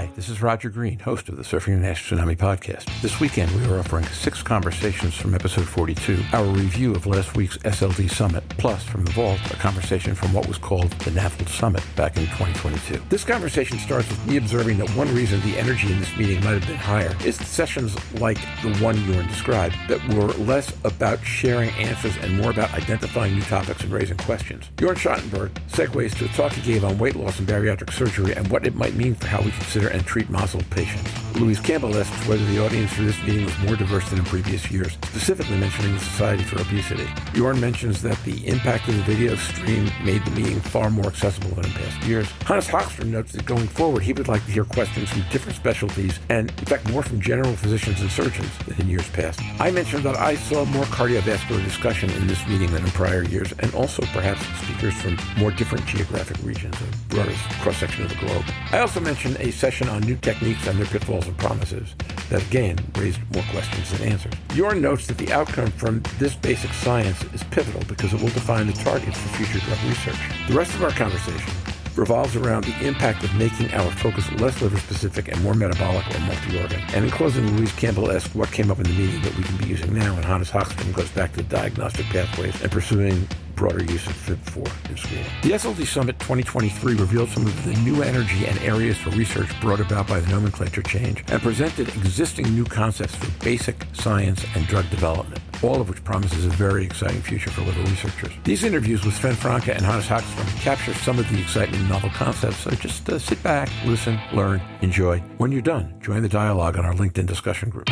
Hi, this is Roger Green, host of the Surfing International Tsunami podcast. This weekend, we are offering 6 conversations from episode 42, our review of last week's SLD Summit, plus from the vault, a conversation from what was called the MASLD Summit back in 2022. This conversation starts with me observing that one reason the energy in this meeting might have been higher is the sessions like the one Jörn described that were less about sharing answers and more about identifying new topics and raising questions. Jörn Schattenberg segues to a talk he gave on weight loss and bariatric surgery and what it might mean for how we consider and treat MASLD patients. Louise Campbell asks whether the audience for this meeting was more diverse than in previous years, specifically mentioning the Society for Obesity. Jörn mentions that the impact of the video stream made the meeting far more accessible than in past years. Hagström notes that going forward, he would like to hear questions from different specialties and, in fact, more from general physicians and surgeons than in years past. I mentioned that I saw more cardiovascular discussion in this meeting than in prior years, and also perhaps speakers from more different geographic regions, a broader cross-section of the globe. I also mentioned a session on new techniques and their pitfalls and promises that, again, raised more questions than answers. Jörn notes that the outcome from this basic science is pivotal because it will define the targets for future drug research. The rest of our conversation revolves around the impact of making our focus less liver-specific and more metabolic or multi-organ. And in closing, Louise Campbell asks what came up in the meeting that we can be using now, and Hagström goes back to diagnostic pathways and pursuing broader use of FIB4 in screening. The SLD Summit 2023 revealed some of the new energy and areas for research brought about by the nomenclature change and presented existing new concepts for basic science and drug development, all of which promises a very exciting future for liver researchers. These interviews with Sven, Francque, and Hagström capture some of the exciting novel concepts, so just sit back, listen, learn, enjoy. When you're done, join the dialogue on our LinkedIn discussion group.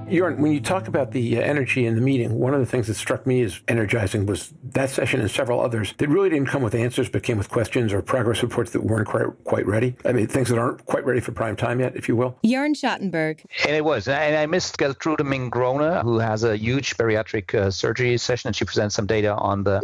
Jörn, when you talk about the energy in the meeting, one of the things that struck me as energizing was that session and several others that really didn't come with answers, but came with questions or progress reports that weren't quite ready. I mean, things that aren't quite ready for prime time yet, if you will. Jörn Schattenberg. And it was. And I missed Gertrude Mingrona, who has a huge bariatric surgery session, and she presents some data on the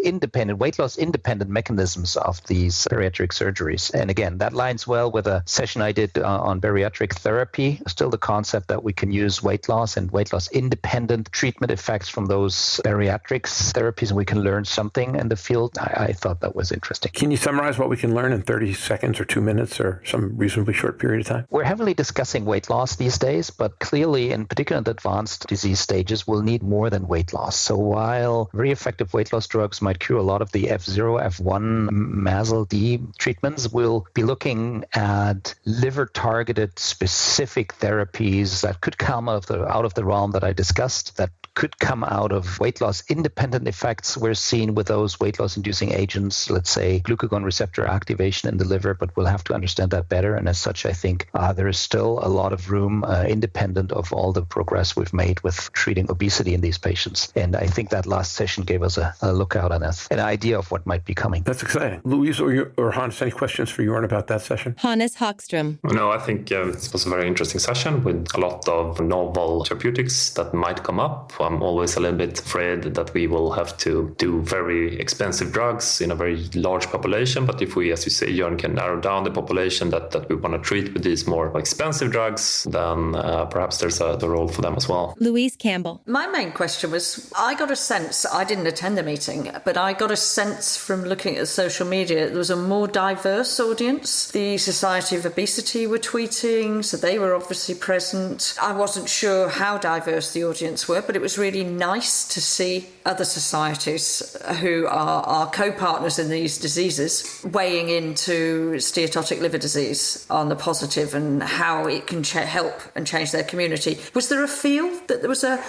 weight loss independent mechanisms of these bariatric surgeries. And again, that lines well with a session I did on bariatric therapy, still the concept that we can use weight loss and weight loss independent treatment effects from those bariatrics therapies, and we can learn something in the field. I thought that was interesting. Can you summarize what we can learn in 30 seconds or 2 minutes or some reasonably short period of time? We're heavily discussing weight loss these days, but clearly, in particular in the advanced disease stages, we'll need more than weight loss. So while very effective weight loss drugs might cure a lot of the F0, F1 MASLD treatments, we'll be looking at liver-targeted specific therapies that could come out of the realm that I discussed, that could come out of weight loss independent effects we're seeing with those weight loss inducing agents, let's say glucagon receptor activation in the liver, but we'll have to understand that better. And as such, I think there is still a lot of room independent of all the progress we've made with treating obesity in these patients. And I think that last session gave us a lookout on an idea of what might be coming. That's exciting. Louise or Hans, any questions for Jörn about that session? Hagström. No, I think it was a very interesting session with a lot of novel therapeutics that might come up. I'm always a little bit afraid that we will have to do very expensive drugs in a very large population. But if we, as you say, Jörn, can narrow down the population that we want to treat with these more expensive drugs, then perhaps there's a role for them as well. Louise Campbell. My main question was, I got a sense, I didn't attend the meeting, but I got a sense from looking at social media, there was a more diverse audience. The Society of Obesity were tweeting, so they were obviously present. I wasn't sure how diverse the audience were, but it was really nice to see other societies who are co-partners in these diseases weighing into steatotic liver disease on the positive and how it can help and change their community. Was there a feel that there was a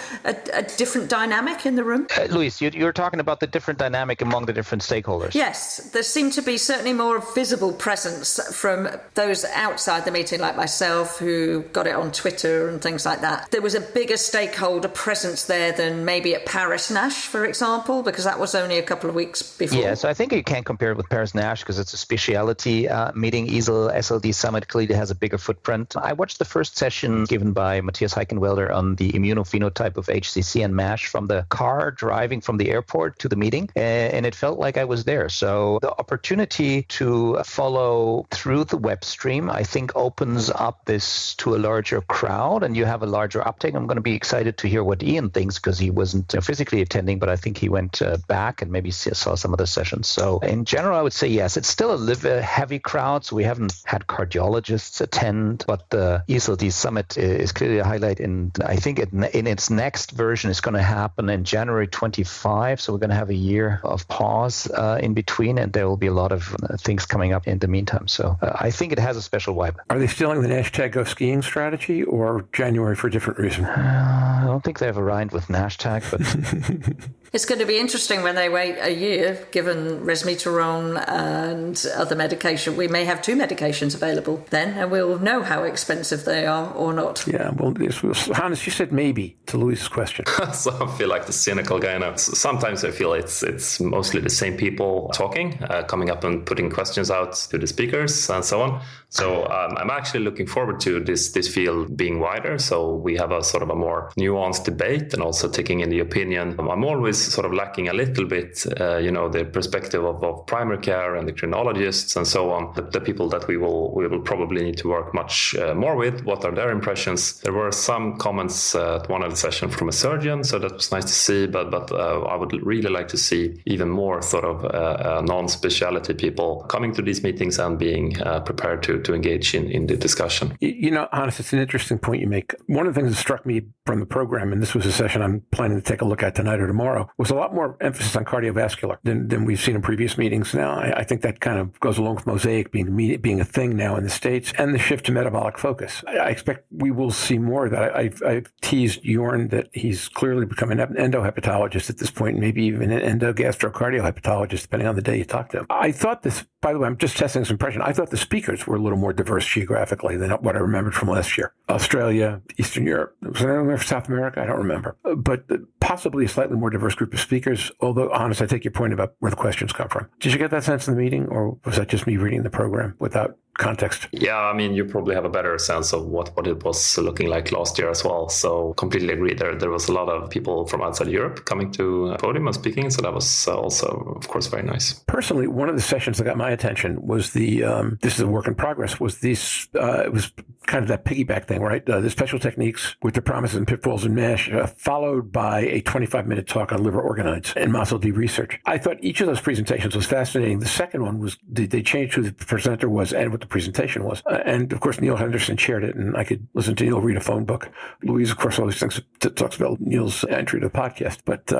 different dynamic in the room? Louise, you're talking about the different dynamic among the different stakeholders. Yes, there seemed to be certainly more visible presence from those outside the meeting, like myself, who got it on Twitter and things like that. There was a bigger stakeholder presence there than maybe at Paris-NASH, for example, because that was only a couple of weeks before. Yeah, so I think you can't compare it with Paris-NASH because it's a specialty meeting. EASL SLD Summit clearly has a bigger footprint. I watched the first session given by Matthias Heichenwälder on the immunophenotype of HCC and MASH from the car driving from the airport to the meeting, and it felt like I was there. So the opportunity to follow through the web stream, I think, opens up this to a larger crowd, and you have a larger uptake. And I'm going to be excited to hear what Ian thinks because he wasn't physically attending, but I think he went back and maybe saw some of the sessions. So in general, I would say yes, it's still a heavy crowd. So we haven't had cardiologists attend, but the EASL Summit is clearly a highlight. And I think in its next version is going to happen in January 25. So we're going to have a year of pause in between, and there will be a lot of things coming up in the meantime. So I think it has a special vibe. Are they stealing the hashtag Go Skiing strategy or January for a different reason? I don't think they've arrived with hashtag, but... It's going to be interesting when they wait a year, given resmetirom and other medication. We may have 2 medications available then, and we'll know how expensive they are or not. Yeah, well, Hannes, you said maybe to Louise's question. So I feel like the cynical guy now. Sometimes I feel it's mostly the same people talking, coming up and putting questions out to the speakers and so on. So I'm actually looking forward to this field being wider. So we have a sort of a more nuanced debate and also taking in the opinion. I'm always sort of lacking a little bit, the perspective of primary care, endocrinologists and so on, the people that we will probably need to work much more with. What are their impressions? There were some comments at one of the sessions from a surgeon, so that was nice to see, but I would really like to see even more sort of non-specialty people coming to these meetings and being prepared to engage in the discussion. Hannes, it's an interesting point you make. One of the things that struck me from the program, and this was a session I'm planning to take a look at tonight or tomorrow, was a lot more emphasis on cardiovascular than we've seen in previous meetings. Now, I think that kind of goes along with Mosaic being a thing now in the States, and the shift to metabolic focus. I expect we will see more of that. I've teased Jörn that he's clearly become an endohepatologist at this point, maybe even an endogastrocardiohepatologist, depending on the day you talk to him. I thought this, by the way, I'm just testing this impression, I thought the speakers were a little more diverse geographically than what I remembered from last year. Australia, Eastern Europe, was there anywhere for South America? I don't remember. But possibly a slightly more diverse group of speakers, although, honest, I take your point about where the questions come from. Did you get that sense in the meeting, or was that just me reading the program without context? Yeah, I mean, you probably have a better sense of what it was looking like last year as well. So completely agree. There was a lot of people from outside Europe coming to a podium and speaking. So that was also, of course, very nice. Personally, one of the sessions that got my attention was this is a work in progress, was this, it was kind of that piggyback thing, right? The special techniques with the promises and pitfalls in MASH, followed by a 25-minute talk on liver organoids and MASLD research. I thought each of those presentations was fascinating. The second one was, they changed who the presenter was and what the presentation was. And of course, Neil Henderson chaired it, and I could listen to Neil read a phone book. Louise, of course, always talks about Neil's entry to the podcast. But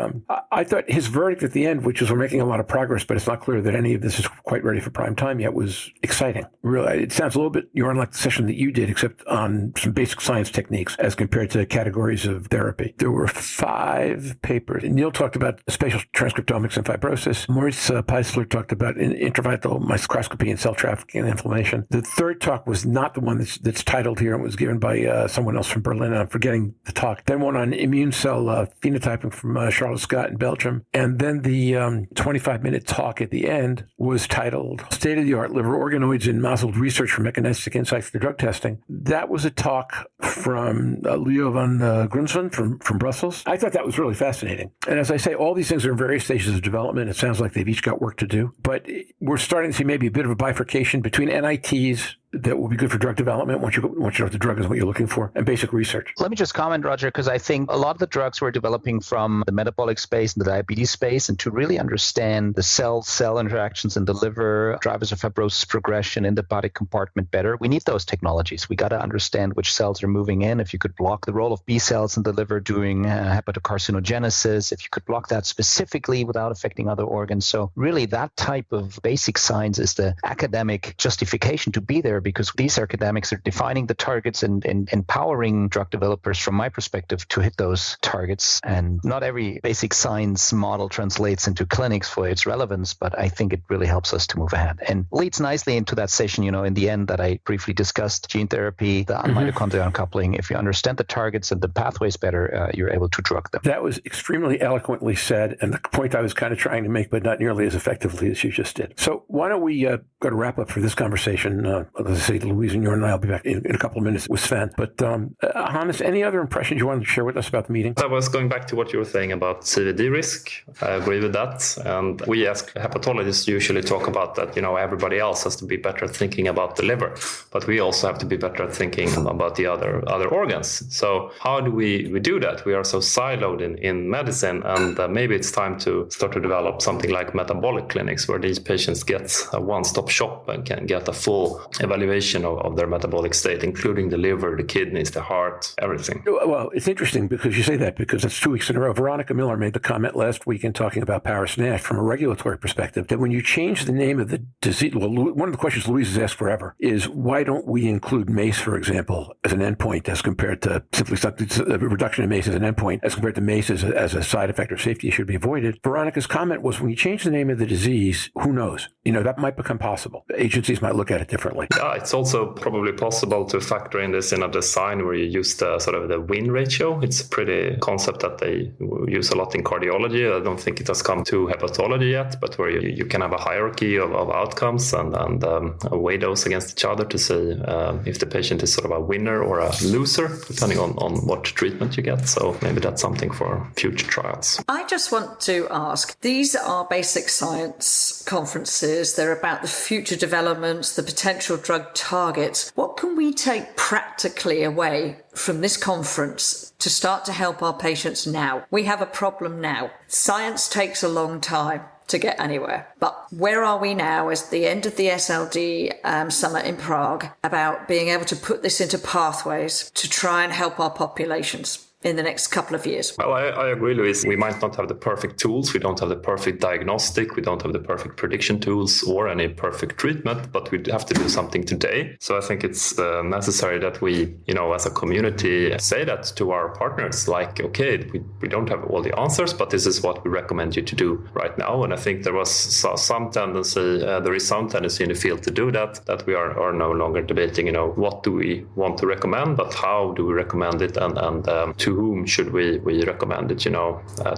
I thought his verdict at the end, which is we're making a lot of progress, but it's not clear that any of this is quite ready for prime time yet, was exciting. Really, it sounds a little bit, you're unlike the session that you did, except on some basic science techniques as compared to categories of therapy. There were 5 papers. Neil talked about spatial transcriptomics and fibrosis. Maurice Peisler talked about intravital microscopy and cell trafficking and inflammation. The third talk was not the one that's titled here. It was given by someone else from Berlin. I'm forgetting the talk. Then one on immune cell phenotyping from Charlotte Scott in Belgium. And then the 25-minute talk at the end was titled State-of-the-Art Liver Organoids in MASLD Research for Mechanistic Insights for Drug Testing. That was a talk from Leo van Grunsven from Brussels. I thought that was really fascinating. And as I say, all these things are in various stages of development. It sounds like they've each got work to do. But we're starting to see maybe a bit of a bifurcation between NITs that will be good for drug development once you know what the drug is, what you're looking for, and basic research. Let me just comment, Roger, because I think a lot of the drugs we're developing from the metabolic space and the diabetes space, and to really understand the cell-cell interactions in the liver, drivers of fibrosis progression in the body compartment better, we need those technologies. We got to understand which cells are moving in. If you could block the role of B cells in the liver doing hepatocarcinogenesis, if you could block that specifically without affecting other organs. So really that type of basic science is the academic justification to be there, because these academics are defining the targets and empowering drug developers, from my perspective, to hit those targets. And not every basic science model translates into clinics for its relevance, but I think it really helps us to move ahead. And leads nicely into that session, in the end that I briefly discussed, gene therapy, the mitochondrial uncoupling. If you understand the targets and the pathways better, you're able to drug them. That was extremely eloquently said, and the point I was kind of trying to make, but not nearly as effectively as you just did. So why don't we go to wrap up for this conversation, as I say, Louise and Jörn and I will be back in a couple of minutes with Sven. But Hannes, any other impressions you wanted to share with us about the meeting? I was going back to what you were saying about CVD risk. I agree with that. And we as hepatologists usually talk about that, everybody else has to be better at thinking about the liver, but we also have to be better at thinking about the other organs. So how do we do that? We are so siloed in medicine, and maybe it's time to start to develop something like metabolic clinics where these patients get a one-stop shop and can get a full evaluation of their metabolic state, including the liver, the kidneys, the heart, everything. Well, it's interesting because you say that, because it's 2 weeks in a row. Veronica Miller made the comment last week in talking about Paris-NASH from a regulatory perspective that when you change the name of the disease, well, one of the questions Louise has asked forever is why don't we include MACE, for example, as an endpoint as compared to simply something, a reduction in MACE as an endpoint as compared to MACE as a side effect or safety issue to be avoided. Veronica's comment was when you change the name of the disease, who knows? That might become possible. Agencies might look at it differently. Yeah, it's also probably possible to factor in this in a design where you use the sort of the win ratio. It's a pretty concept that they use a lot in cardiology. I don't think it has come to hepatology yet, but where you can have a hierarchy of outcomes and weigh those against each other to see if the patient is sort of a winner or a loser, depending on what treatment you get. So maybe that's something for future trials. I just want to ask, these are basic science conferences. They're about the future developments, the potential drug targets. What can we take practically away from this conference to start to help our patients now? We have a problem now. Science takes a long time to get anywhere. But where are we now as the end of the SLD Summit in Prague about being able to put this into pathways to try and help our populations in the next couple of years? Well, I agree, Louise. We might not have the perfect tools. We don't have the perfect diagnostic. We don't have the perfect prediction tools or any perfect treatment, but we have to do something today. So I think it's necessary that we, as a community, say that to our partners, like, okay, we don't have all the answers, but this is what we recommend you to do right now. And I think there was some tendency, there is some tendency in the field to do that we are no longer debating, what do we want to recommend, but how do we recommend it and to whom should we recommend it,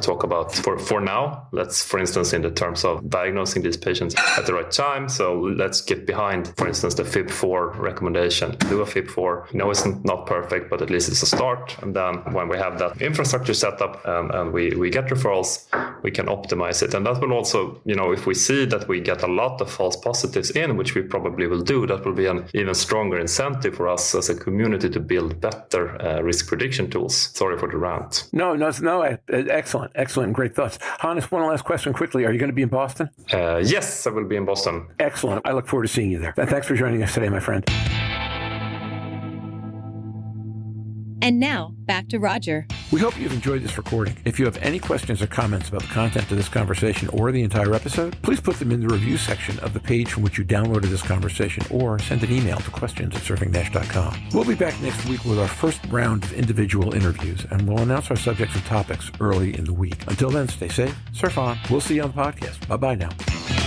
talk about for now. Let's, for instance, in the terms of diagnosing these patients at the right time. So let's get behind, for instance, the FIB4 recommendation. Do a FIB4. It's not perfect, but at least it's a start. And then when we have that infrastructure set up and we get referrals, we can optimize it. And that will also, if we see that we get a lot of false positives in, which we probably will do, that will be an even stronger incentive for us as a community to build better risk prediction tools. Sorry for the rant. No, excellent, great thoughts. Hannes, one last question quickly. Are you going to be in Boston? Yes, I will be in Boston. Excellent. I look forward to seeing you there. Thanks for joining us today, my friend. And now, back to Roger. We hope you've enjoyed this recording. If you have any questions or comments about the content of this conversation or the entire episode, please put them in the review section of the page from which you downloaded this conversation or send an email to questions@surfing-nash.com. We'll be back next week with our first round of individual interviews, and we'll announce our subjects and topics early in the week. Until then, stay safe, surf on. We'll see you on the podcast. Bye-bye now.